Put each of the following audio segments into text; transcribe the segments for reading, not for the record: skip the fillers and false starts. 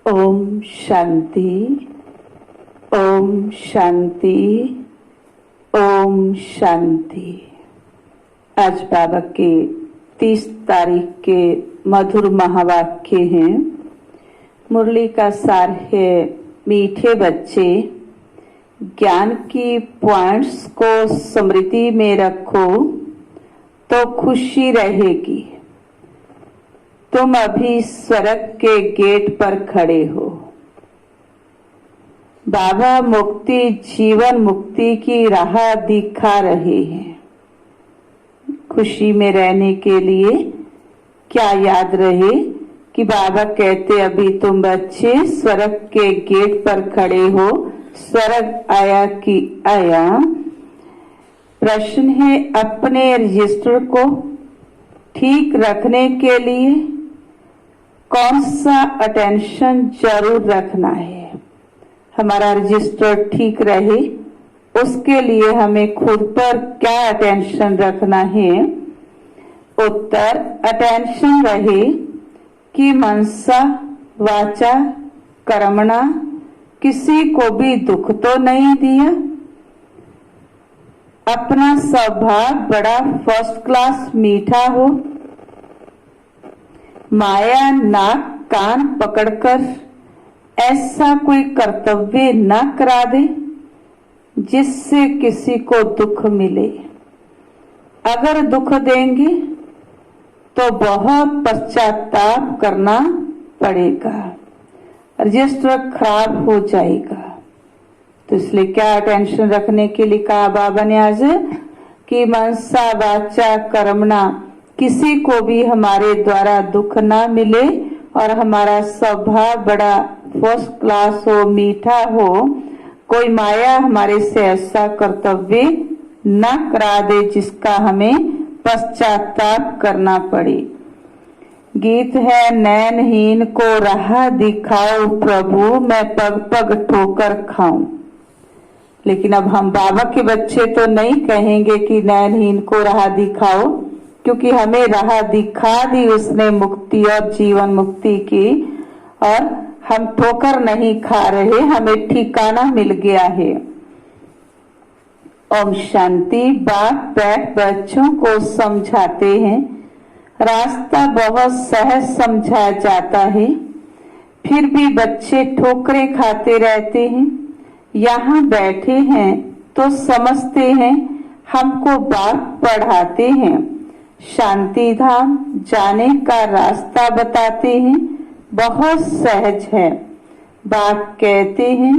ओम शांति, ओम शांति, ओम शांति। आज बाबा के 30 तारीख के मधुर महावाक्य हैं। मुरली का सार है, मीठे बच्चे, ज्ञान की पॉइंट्स को स्मृति में रखो तो खुशी रहेगी। तुम अभी स्वर्ग के गेट पर खड़े हो। बाबा मुक्ति, जीवन मुक्ति की राह दिखा रहे हैं। खुशी में रहने के लिए क्या याद रहे कि बाबा कहते अभी तुम बच्चे स्वर्ग के गेट पर खड़े हो। स्वर्ग आया कि आया। प्रश्न है, अपने रजिस्टर को ठीक रखने के लिए कौन सा अटेंशन जरूर रखना है। हमारा रजिस्टर ठीक रहे उसके लिए हमें खुद पर क्या अटेंशन रखना है। उत्तर, अटेंशन रहे कि मनसा वाचा कर्मणा किसी को भी दुख तो नहीं दिया। अपना स्वभाव बड़ा फर्स्ट क्लास मीठा हो। माया नाक कान पकड़कर ऐसा कोई कर्तव्य न करा दे जिससे किसी को दुख मिले। अगर दुख देंगे तो बहुत पश्चाताप करना पड़ेगा, रजिस्टर खराब हो जाएगा। तो इसलिए क्या अटेंशन रखने के लिए कहा बाबा ने आज कि मनसा वाचा कर्मणा किसी को भी हमारे द्वारा दुख ना मिले और हमारा स्वभाव बड़ा फर्स्ट क्लास हो, मीठा हो। कोई माया हमारे से ऐसा कर्तव्य न करा दे जिसका हमें पश्चाताप करना पड़े। गीत है, नैनहीन को राह दिखाओ प्रभु, मैं पग पग ठोकर खाऊं। लेकिन अब हम बाबा के बच्चे तो नहीं कहेंगे कि नैनहीन को राह दिखाओ, क्योंकि हमें राह दिखा दी उसने मुक्ति और जीवन मुक्ति की, और हम ठोकर नहीं खा रहे, हमें ठिकाना मिल गया है। ओम शांति। बाप बैठ बच्चों को समझाते हैं। रास्ता बहुत सहज समझाया जाता है, फिर भी बच्चे ठोकरें खाते रहते हैं। यहाँ बैठे हैं तो समझते हैं, हमको बाप पढ़ाते हैं। शांति धाम जाने का रास्ता बताते हैं, बहुत सहज है। बाप कहते हैं,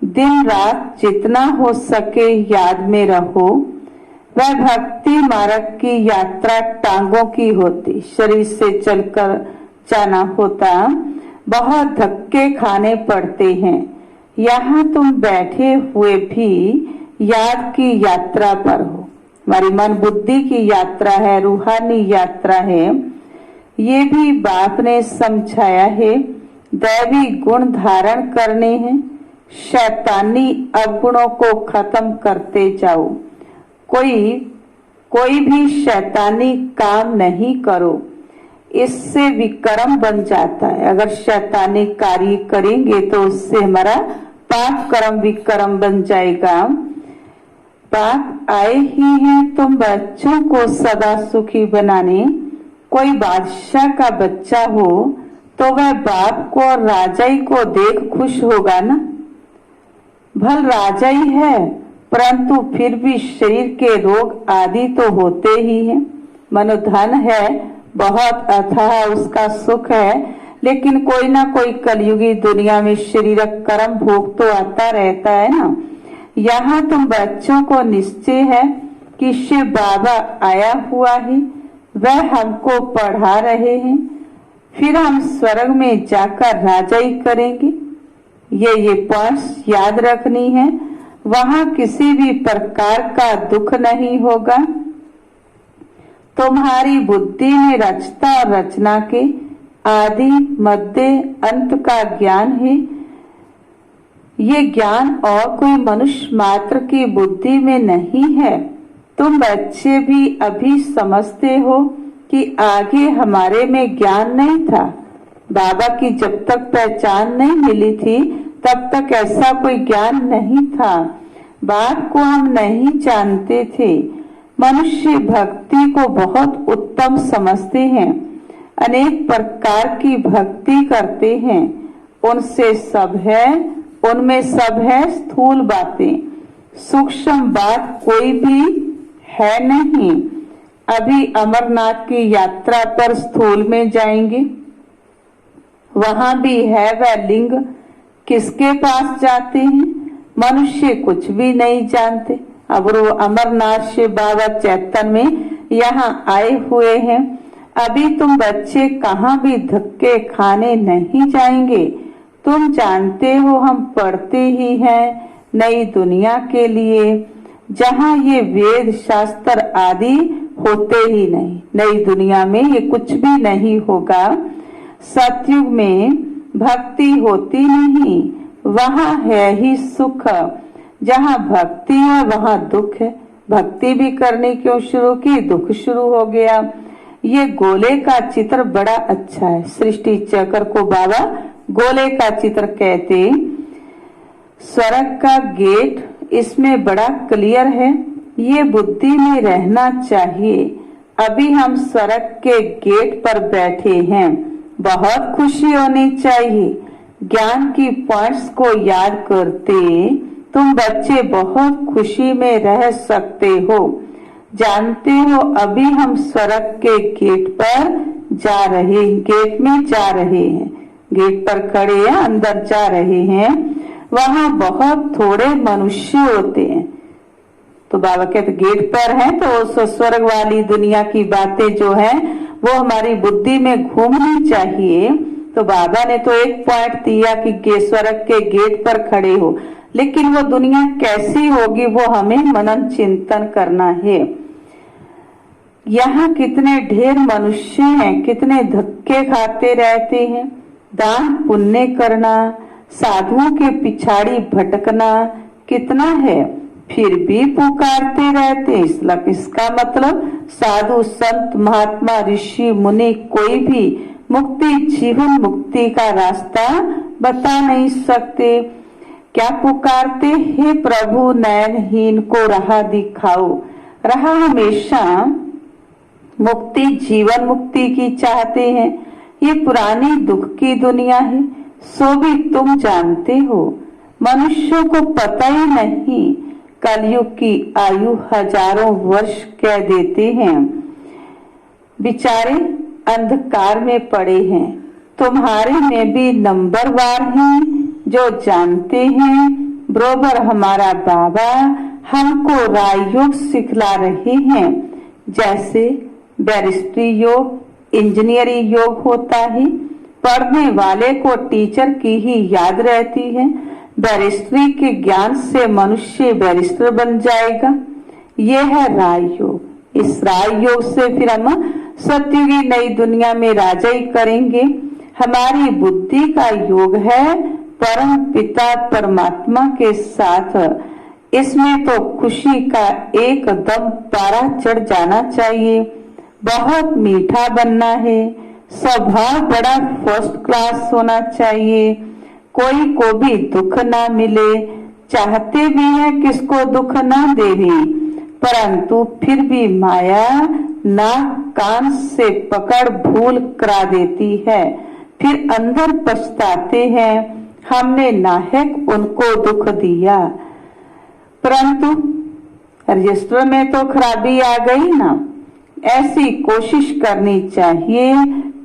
दिन रात जितना हो सके याद में रहो। वह भक्ति मार्ग की यात्रा टांगों की होती, शरीर से चलकर जाना होता, बहुत धक्के खाने पड़ते हैं। यहाँ तुम बैठे हुए भी याद की यात्रा पर हो। हमारी मन बुद्धि की यात्रा है, रूहानी यात्रा है। ये भी बाप ने समझाया है। दैवी गुण धारण करने हैं, शैतानी अवगुणों को खत्म करते जाओ। कोई भी शैतानी काम नहीं करो, इससे विक्रम बन जाता है। अगर शैतानी कार्य करेंगे तो उससे हमारा पाप कर्म विक्रम बन जाएगा। बाप आए ही हैं तुम बच्चों को सदा सुखी बनाने। कोई बादशाह का बच्चा हो तो वह बाप को और राजाई को देख खुश होगा ना। भल राजा ही है, परंतु फिर भी शरीर के रोग आदि तो होते ही हैं। मनोधन है, बहुत अथाह उसका सुख है, लेकिन कोई ना कोई कलयुगी दुनिया में शरीर कर्म भोग तो आता रहता है ना। यहाँ तुम बच्चों को निश्चय है कि शिव बाबा आया हुआ है, वह हमको पढ़ा रहे हैं। फिर हम स्वर्ग में जाकर राजाई करेंगे। ये पॉइंट्स याद रखनी है। वहाँ किसी भी प्रकार का दुख नहीं होगा। तुम्हारी बुद्धि में रचता और रचना के आदि मध्य अंत का ज्ञान है। ये ज्ञान और कोई मनुष्य मात्र की बुद्धि में नहीं है। तुम बच्चे भी अभी समझते हो कि आगे हमारे में ज्ञान नहीं था, बाबा की जब तक पहचान नहीं मिली थी तब तक ऐसा कोई ज्ञान नहीं था। बात को हम नहीं जानते थे। मनुष्य भक्ति को बहुत उत्तम समझते हैं, अनेक प्रकार की भक्ति करते हैं। उनमें सब है स्थूल बातें, सूक्ष्म बात कोई भी है नहीं। अभी अमरनाथ की यात्रा पर स्थूल में जाएंगे, वहां भी है वह लिंग। किसके पास जाते हैं? मनुष्य कुछ भी नहीं जानते। अब वो अमरनाथ से बाबा चैतन्य में यहाँ आए हुए हैं। अभी तुम बच्चे कहाँ भी धक्के खाने नहीं जाएंगे। तुम जानते हो हम पढ़ते ही हैं नई दुनिया के लिए, जहाँ ये वेद शास्त्र आदि होते ही नहीं। नई दुनिया में ये कुछ भी नहीं होगा। सतयुग में भक्ति होती नहीं, वहाँ है ही सुख। जहाँ भक्ति है वहाँ दुख है। भक्ति भी करनी क्यों शुरू की, दुख शुरू हो गया। ये गोले का चित्र बड़ा अच्छा है। सृष्टि चक्र को बाबा गोले का चित्र कहते। स्वर्ग का गेट इसमें बड़ा क्लियर है। ये बुद्धि में रहना चाहिए। अभी हम स्वर्ग के गेट पर बैठे हैं। बहुत खुशी होनी चाहिए। ज्ञान की पॉइंट्स को याद करते तुम बच्चे बहुत खुशी में रह सकते हो। जानते हो अभी हम स्वर्ग के गेट में जा रहे हैं। गेट पर खड़े हैं, अंदर जा रहे हैं। वहाँ बहुत थोड़े मनुष्य होते हैं। तो बाबा कहते गेट पर हैं तो स्वर्ग वाली दुनिया की बातें जो है वो हमारी बुद्धि में घूमनी चाहिए। तो बाबा ने तो एक पॉइंट दिया कि स्वर्ग के गेट पर खड़े हो, लेकिन वो दुनिया कैसी होगी वो हमें मनन चिंतन करना है। यहाँ कितने ढेर मनुष्य हैं, कितने धक्के खाते रहते हैं। दान पुण्य करना, साधुओं के पिछाड़ी भटकना कितना है, फिर भी पुकारते रहते। इसका मतलब साधु संत महात्मा ऋषि मुनि कोई भी मुक्ति जीवन मुक्ति का रास्ता बता नहीं सकते। क्या पुकारते? हे प्रभु नयनहीन को राह दिखाओ। राह हमेशा मुक्ति जीवन मुक्ति की चाहते हैं। ये पुरानी दुख की दुनिया है, सो भी तुम जानते हो। मनुष्यों को पता ही नहीं, कलयुग की आयु हजारों वर्ष कह देते हैं। बेचारे अंधकार में पड़े हैं। तुम्हारे में भी नंबरवार हैं जो जानते हैं। बरोबर हमारा बाबा हमको राजयोग सिखला रहे हैं। जैसे बैरिस्ट्री योग, इंजीनियरिंग योग होता है। पढ़ने वाले को टीचर की ही याद रहती है। बैरिस्ट्री के ज्ञान से मनुष्य बैरिस्टर बन जाएगा। ये है राजयोग। इस राजयोग से फिर हम सत्ययुगी नई दुनिया में राजा ही करेंगे। हमारी बुद्धि का योग है परम पिता परमात्मा के साथ। इसमें तो खुशी का एकदम पारा चढ़ जाना चाहिए। बहुत मीठा बनना है। स्वभाव बड़ा फर्स्ट क्लास होना चाहिए। कोई को भी दुख ना मिले। चाहते भी है किसको दुख ना देवी, परंतु फिर भी माया नाक कान से पकड़ भूल करा देती है। फिर अंदर पछताते हैं हमने नाहक उनको दुख दिया। परंतु रजिस्टर में तो खराबी आ गई ना। ऐसी कोशिश करनी चाहिए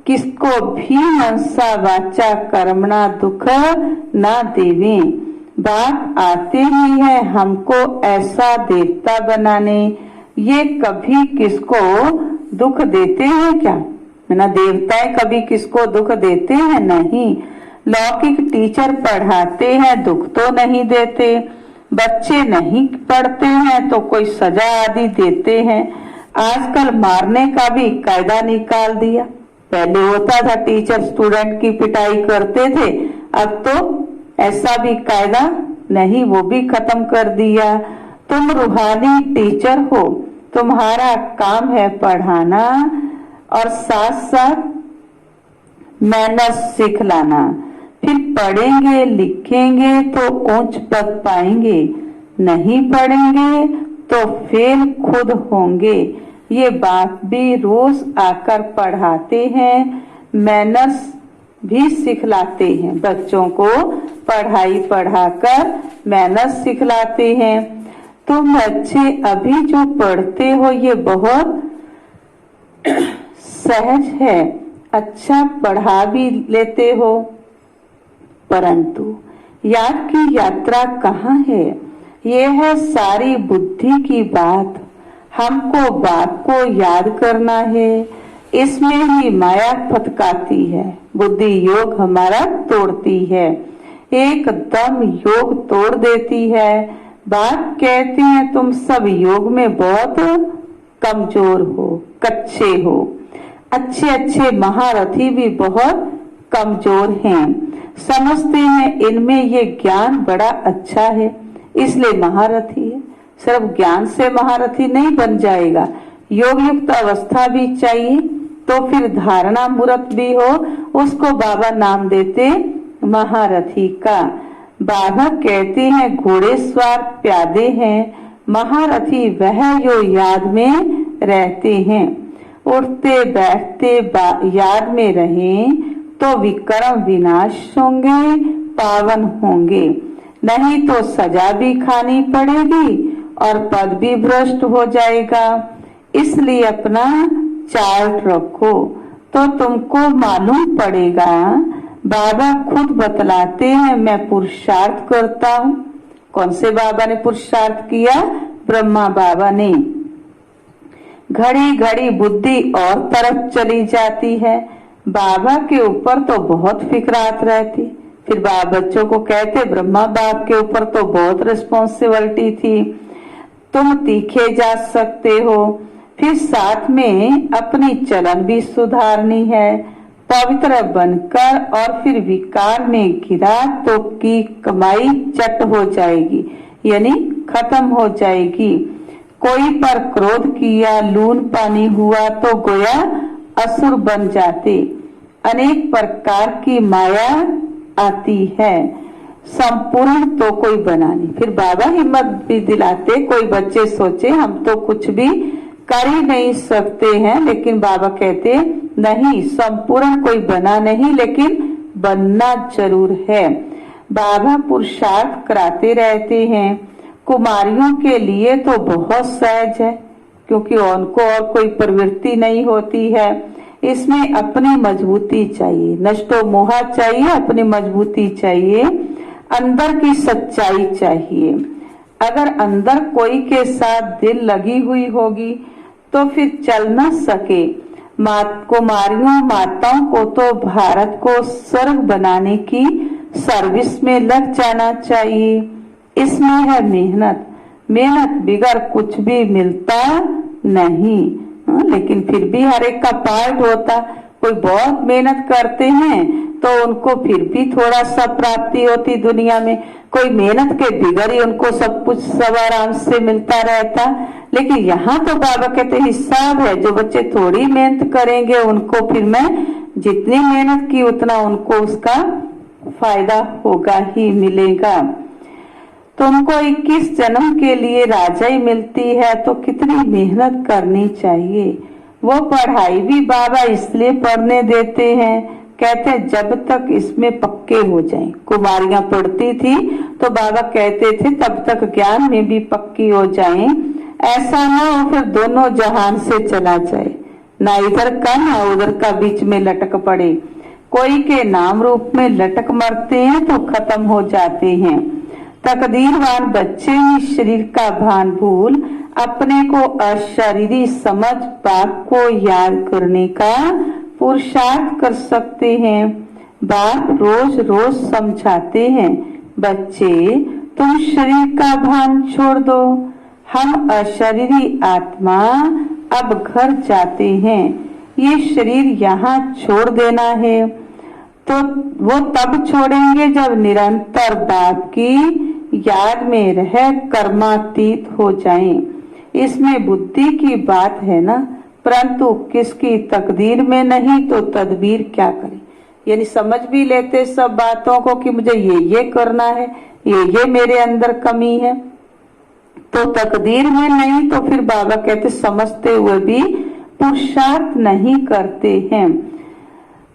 किसको भी मनसा वाचा कर्मणा दुख ना देवे। बात आते ही है हमको ऐसा देवता बनाने। ये कभी किसको दुख देते हैं क्या? ना देवताएं कभी किसको दुख देते हैं? नहीं। लौकिक टीचर पढ़ाते हैं, दुख तो नहीं देते। बच्चे नहीं पढ़ते हैं तो कोई सजा आदि देते हैं। आजकल मारने का भी कायदा निकाल दिया। पहले होता था टीचर स्टूडेंट की पिटाई करते थे, अब तो ऐसा भी कायदा नहीं, वो भी खत्म कर दिया। तुम रूहानी टीचर हो, तुम्हारा काम है पढ़ाना और साथ साथ मेहनत सिखलाना। फिर पढ़ेंगे लिखेंगे तो ऊंच पद पाएंगे, नहीं पढ़ेंगे तो फेल खुद होंगे। ये बात भी रोज आकर पढ़ाते हैं, मैनर्स भी सिखलाते हैं। बच्चों को पढ़ाई पढ़ाकर मैनर्स सिखलाते हैं। तुम बच्चे अभी जो पढ़ते हो ये बहुत सहज है, अच्छा पढ़ा भी लेते हो, परंतु याद की यात्रा कहाँ है? ये है सारी बुद्धि की बात। हमको बात को याद करना है, इसमें ही माया फटकाती है, बुद्धि योग हमारा तोड़ती है, एकदम योग तोड़ देती है। बात कहते हैं तुम सब योग में बहुत कमजोर हो, कच्चे हो। अच्छे अच्छे महारथी भी बहुत कमजोर हैं, समझते हैं इनमें ये ज्ञान बड़ा अच्छा है इसलिए महारथी है। सिर्फ ज्ञान से महारथी नहीं बन जाएगा, योग युक्त अवस्था भी चाहिए, तो फिर धारणा मूर्त भी हो, उसको बाबा नाम देते महारथी का। बाबा कहते हैं घोड़े सवार प्यादे हैं, महारथी वह जो याद में रहते हैं। उठते बैठते याद में रहें तो विक्रम विनाश होंगे, पावन होंगे, नहीं तो सजा भी खानी पड़ेगी और पद भी भ्रष्ट हो जाएगा। इसलिए अपना चार्ट रखो तो तुमको मालूम पड़ेगा। बाबा खुद बतलाते हैं मैं पुरुषार्थ करता हूँ। कौन से बाबा ने पुरुषार्थ किया? ब्रह्मा बाबा ने। घड़ी घड़ी बुद्धि और तरफ चली जाती है, बाबा के ऊपर तो बहुत फिक्रात रहती। फिर बाबा बच्चों को कहते ब्रह्मा बाप के ऊपर तो बहुत रिस्पॉन्सिबिलिटी थी, तुम तीखे जा सकते हो। फिर साथ में अपनी चलन भी सुधारनी है, पवित्र बनकर, और फिर विकार में गिरा तो की कमाई चट हो जाएगी, यानी खत्म हो जाएगी। कोई पर क्रोध किया, लून पानी हुआ तो गोया असुर बन जाते। अनेक प्रकार की माया आती है, संपूर्ण तो कोई बना नहीं। फिर बाबा हिम्मत भी दिलाते, कोई बच्चे सोचे हम तो कुछ भी कर ही नहीं सकते हैं, लेकिन बाबा कहते नहीं, संपूर्ण कोई बना नहीं लेकिन बनना जरूर है। बाबा पुरुषार्थ कराते रहते हैं। कुमारियों के लिए तो बहुत सहज है, क्योंकि उनको और कोई प्रवृत्ति नहीं होती है। इसमें अपनी मजबूती चाहिए, नष्टो मोहा चाहिए, अपनी मजबूती चाहिए, अंदर की सच्चाई चाहिए। अगर अंदर कोई के साथ दिल लगी हुई होगी तो फिर चल न सके। कुमारियों माताओं को तो भारत को स्वर्ग बनाने की सर्विस में लग जाना चाहिए। इसमें है मेहनत, मेहनत बिगर कुछ भी मिलता नहीं। लेकिन फिर भी हर एक का पार्ट होता, कोई बहुत मेहनत करते हैं तो उनको फिर भी थोड़ा सा प्राप्ति होती दुनिया में, कोई मेहनत के बिगर ही उनको सब कुछ सब आराम से मिलता रहता। लेकिन यहाँ तो बाबा कहते हिसाब है, जो बच्चे थोड़ी मेहनत करेंगे उनको फिर मैं जितनी मेहनत की उतना उनको उसका फायदा होगा ही मिलेगा। तुमको 21 जन्म के लिए राजाई मिलती है तो कितनी मेहनत करनी चाहिए। वो पढ़ाई भी बाबा इसलिए पढ़ने देते हैं, कहते हैं जब तक इसमें पक्के हो जाएं। कुमारियां पढ़ती थी तो बाबा कहते थे तब तक ज्ञान में भी पक्की हो जाएं, ऐसा ना हो फिर दोनों जहान से चला जाए, ना इधर का ना उधर का बीच में लटक पड़े। कोई के नाम रूप में लटक मरते हैं तो खत्म हो जाते हैं। तकदीरवान बच्चे ही शरीर का भान भूल अपने को अशरीरी समझ बाप को याद करने का पुरुषार्थ कर सकते हैं। बाप रोज रोज समझाते हैं, बच्चे तुम शरीर का भान छोड़ दो, हम अशरीरी आत्मा अब घर जाते हैं, ये शरीर यहाँ छोड़ देना है। तो वो तब छोड़ेंगे जब निरंतर बाप की याद में रह कर्मातीत हो जाएं। इसमें बुद्धि की बात है ना, परंतु किसकी तकदीर में नहीं तो तदबीर क्या करे। यानी समझ भी लेते सब बातों को कि मुझे ये करना है, ये मेरे अंदर कमी है, तो तकदीर में नहीं तो फिर बाबा कहते समझते हुए भी पुरुषार्थ नहीं करते हैं।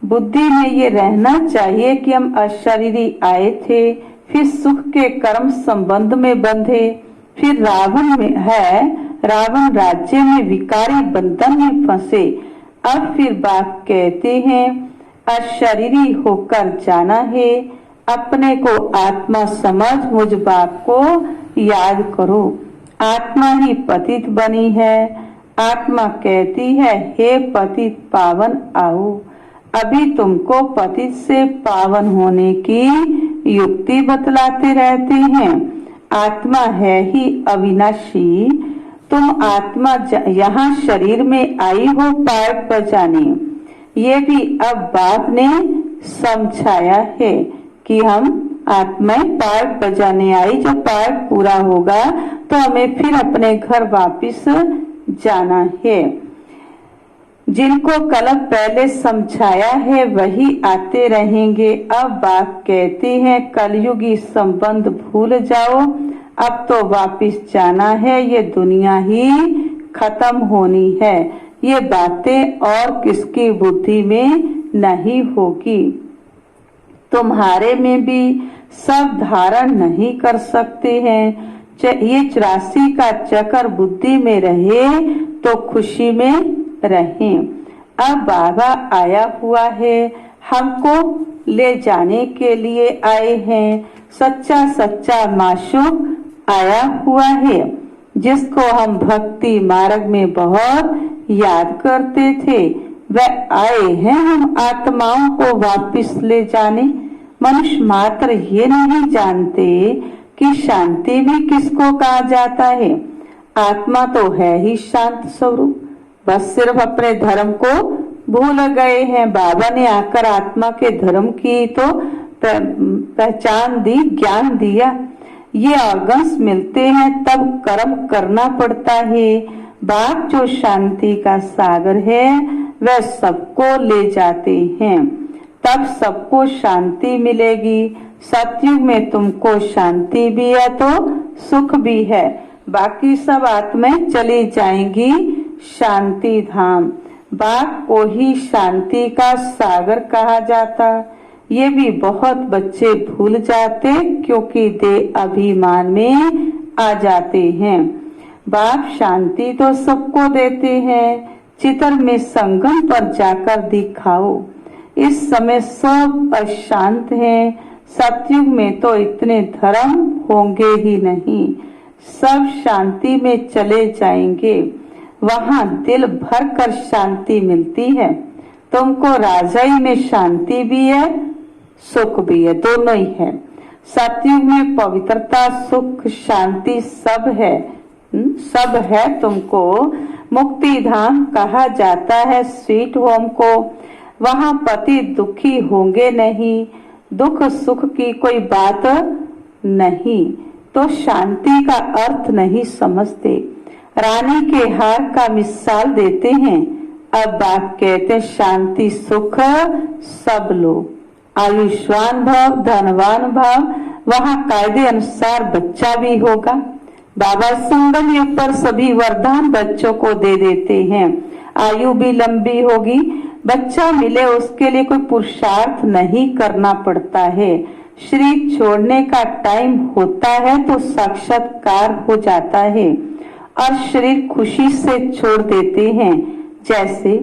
बुद्धि में ये रहना चाहिए कि हम अशरीरी आए थे, फिर सुख के कर्म संबंध में बंधे, फिर रावण में है, रावण राज्य में विकारी बंधन में फंसे। अब फिर बाप कहते हैं अशरीरी होकर जाना है, अपने को आत्मा समझ मुझ बाप को याद करो। आत्मा ही पतित बनी है, आत्मा कहती है हे पतित पावन आओ। अभी तुमको पतित से पावन होने की युक्ति बतलाते रहते हैं। आत्मा है ही अविनाशी, तुम आत्मा यहाँ शरीर में आई हो पार्ट बजाने। ये भी अब बाप ने समझाया है कि हम आत्माएं पार्ट बजाने आई, जब पार्ट पूरा होगा तो हमें फिर अपने घर वापिस जाना है। जिनको कल पहले समझाया है वही आते रहेंगे। अब बाप कहते हैं कलयुगी संबंध भूल जाओ, अब तो वापिस जाना है, ये दुनिया ही खत्म होनी है। ये बातें और किसकी बुद्धि में नहीं होगी। तुम्हारे में भी सब धारण नहीं कर सकते हैं। ये 84 का चक्र बुद्धि में रहे तो खुशी में रहें। अब बाबा आया हुआ है, हमको ले जाने के लिए आए हैं। सच्चा सच्चा माशूक आया हुआ है, जिसको हम भक्ति मार्ग में बहुत याद करते थे। वह आए हैं हम आत्माओं को वापिस ले जाने। मनुष्य मात्र ये नहीं जानते कि शांति भी किसको कहा जाता है। आत्मा तो है ही शांत स्वरूप, बस सिर्फ अपने धर्म को भूल गए हैं। बाबा ने आकर आत्मा के धर्म की तो पहचान दी, ज्ञान दिया। ये ऑर्गन्स मिलते हैं तब कर्म करना पड़ता है। बाप जो शांति का सागर है वह सबको ले जाते हैं, तब सबको शांति मिलेगी। सतयुग में तुमको शांति भी है तो सुख भी है, बाकी सब आत्माएं चली जाएंगी शांति धाम। बाप को ही शांति का सागर कहा जाता। ये भी बहुत बच्चे भूल जाते क्योंकि देह अभिमान में आ जाते हैं। बाप शांति तो सबको देते हैं, चित्र में संगम पर जाकर दिखाओ। इस समय सब अशांत हैं, सतयुग में तो इतने धर्म होंगे ही नहीं, सब शांति में चले जाएंगे। वहाँ दिल भर कर शांति मिलती है। तुमको राजाई में शांति भी है, सुख भी है, दोनों ही है। सतयुग में पवित्रता, सुख, शांति सब है, सब है। तुमको मुक्ति धाम कहा जाता है, स्वीट होम को। वहाँ पति दुखी होंगे नहीं, दुख सुख की कोई बात नहीं, तो शांति का अर्थ नहीं समझते। रानी के हार का मिसाल देते हैं। अब बाप कहते शांति सुख सब लो, आयुष्मान भव, धनवान भव। वहाँ कायदे अनुसार बच्चा भी होगा। बाबा संगम युग पर सभी वरदान बच्चों को दे देते हैं। आयु भी लंबी होगी, बच्चा मिले उसके लिए कोई पुरुषार्थ नहीं करना पड़ता है। शरीर छोड़ने का टाइम होता है तो साक्षात्कार हो जाता है और शरीर खुशी से छोड़ देते हैं। जैसे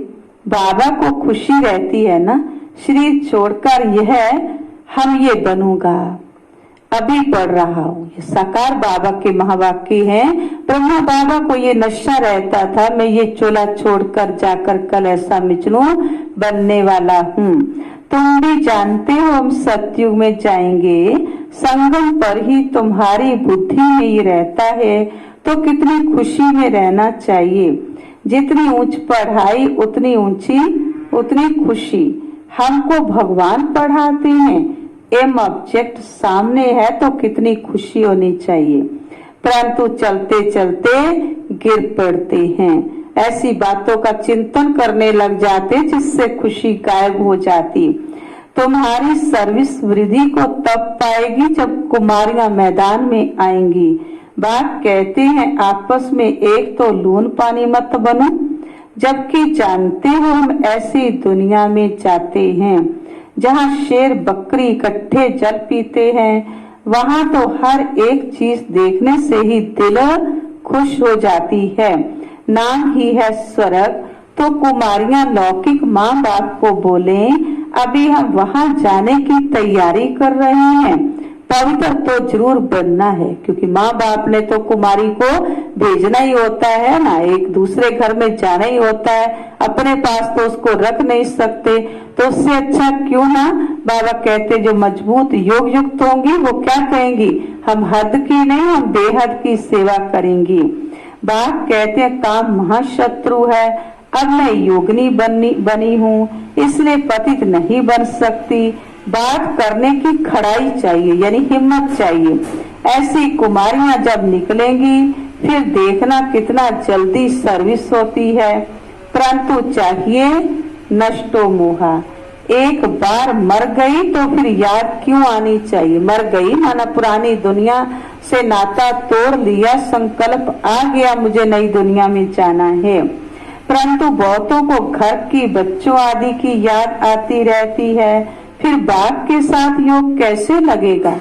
बाबा को खुशी रहती है ना, शरीर छोड़कर यह हम ये बनूंगा, अभी पढ़ रहा हूँ, ये साकार बाबा के महावाक्य हैं। ब्रह्मा बाबा को ये नशा रहता था, मैं ये चोला छोड़कर जाकर कल ऐसा मिचनू बनने वाला हूँ। तुम भी जानते हो हम सतयुग में जाएंगे, संगम पर ही तुम्हारी बुद्धि में ये रहता है, तो कितनी खुशी में रहना चाहिए। जितनी ऊंच पढ़ाई उतनी ऊंची उतनी खुशी। हमको भगवान पढ़ाते हैं, एम ऑब्जेक्ट सामने है तो कितनी खुशी होनी चाहिए, परंतु चलते चलते गिर पड़ते हैं। ऐसी बातों का चिंतन करने लग जाते जिससे खुशी गायब हो जाती। तुम्हारी सर्विस वृद्धि को तब पाएगी जब कुमारियां मैदान में आएंगी। बाप कहते हैं आपस में एक तो लून पानी मत बनो, जबकि जानते हो हम ऐसी दुनिया में जाते हैं जहाँ शेर बकरी इकट्ठे जल पीते हैं। वहाँ तो हर एक चीज देखने से ही दिल खुश हो जाती है। नाम ही है स्वर्ग। तो कुमारियां लौकिक माँ बाप को बोले अभी हम वहाँ जाने की तैयारी कर रहे हैं। पवित्र तो जरूर बनना है, क्योंकि माँ बाप ने तो कुमारी को भेजना ही होता है ना, एक दूसरे घर में जाना ही होता है, अपने पास तो उसको रख नहीं सकते। तो उससे अच्छा क्यों ना बाबा कहते जो मजबूत योग युक्त होंगी वो क्या कहेंगी, हम हद की नहीं हम बेहद की सेवा करेंगी। बाप कहते हैं काम महाशत्रु है, अब मैं योगिनी बनी हूँ इसलिए पतित नहीं बन सकती। बात करने की खड़ाई चाहिए, यानी हिम्मत चाहिए। ऐसी कुमारियां जब निकलेंगी फिर देखना कितना जल्दी सर्विस होती है। परंतु चाहिए नष्टो मोहा, एक बार मर गई तो फिर याद क्यों आनी चाहिए। मर गई माना पुरानी दुनिया से नाता तोड़ लिया, संकल्प आ गया मुझे नई दुनिया में जाना है। परंतु बहुतों को घर की बच्चों आदि की याद आती रहती है, फिर बाप के साथ योग कैसे लगेगा।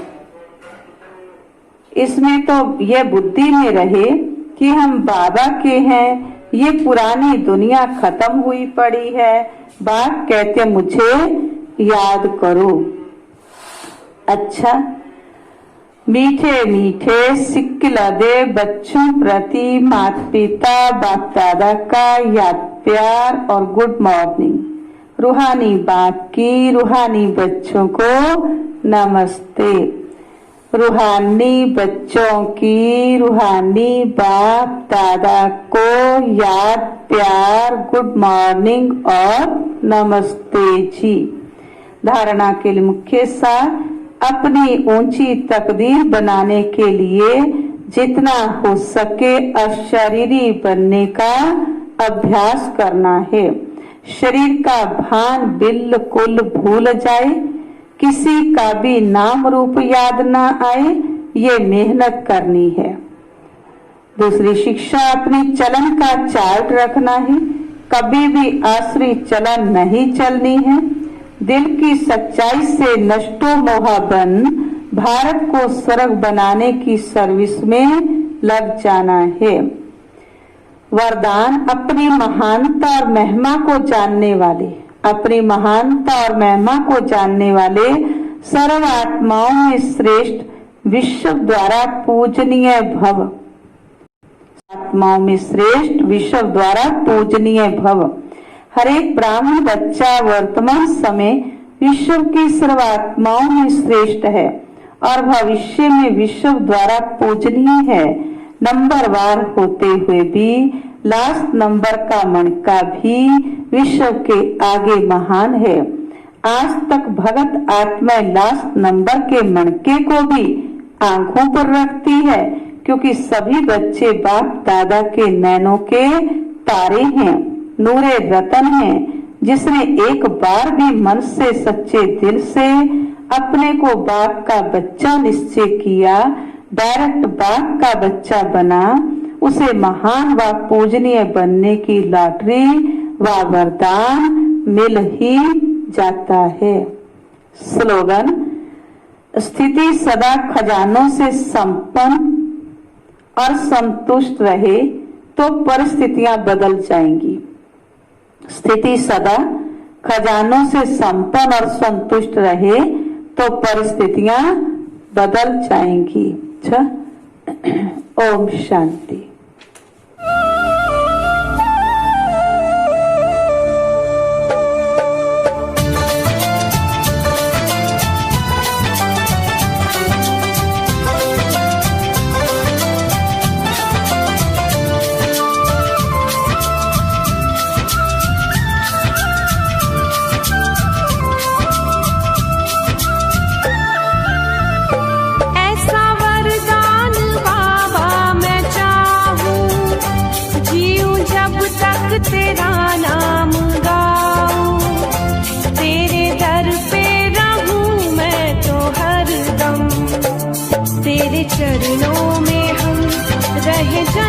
इसमें तो यह बुद्धि में रहे कि हम बाबा के हैं, ये पुरानी दुनिया खत्म हुई पड़ी है। बाप कहते मुझे याद करो। अच्छा, मीठे मीठे सिक्किलदे बच्चों प्रति माता पिता बाप दादा का याद प्यार और गुड मॉर्निंग। रूहानी बाप की रूहानी बच्चों को नमस्ते। रूहानी बच्चों की रूहानी बाप दादा को याद प्यार गुड मॉर्निंग और नमस्ते जी। धारणा के लिए मुख्य सार, अपनी ऊंची तकदीर बनाने के लिए जितना हो सके अशरीरी बनने का अभ्यास करना है। शरीर का भान बिल्कुल भूल जाए, किसी का भी नाम रूप याद ना आए, ये मेहनत करनी है। दूसरी शिक्षा, अपनी चलन का चार्ट रखना है, कभी भी आश्री चलन नहीं चलनी है। दिल की सच्चाई से नष्टो मोहा बन भारत को स्वर्ग बनाने की सर्विस में लग जाना है। वरदान, अपनी महानता और महिमा को जानने वाले, अपनी महानता और महिमा को जानने वाले सर्व आत्माओं में श्रेष्ठ विश्व द्वारा पूजनीय भव। आत्माओं में श्रेष्ठ विश्व द्वारा पूजनीय भव। हर एक ब्राह्मण बच्चा वर्तमान समय विश्व की सर्व आत्माओं में श्रेष्ठ है और भविष्य में विश्व द्वारा पूजनीय है। नंबर वार होते हुए भी लास्ट नंबर का मणका भी विश्व के आगे महान है। आज तक भगत आत्मा लास्ट नंबर के मणके को भी आंखों पर रखती है, क्योंकि सभी बच्चे बाप दादा के नैनों के तारे हैं, नूरे रतन हैं। जिसने एक बार भी मन से सच्चे दिल से अपने को बाप का बच्चा निश्चय किया, डायरेक्ट बाप का बच्चा बना, उसे महान व पूजनीय बनने की लॉटरी व वरदान मिल ही जाता है। स्लोगन, स्थिति सदा खजानों से संपन्न और संतुष्ट रहे तो परिस्थितियां बदल जाएंगी। स्थिति सदा खजानों से संपन्न और संतुष्ट रहे तो परिस्थितियां बदल जाएंगी। ओम शांति। ऐसा वरदान बाबा मैं चाहूं जाए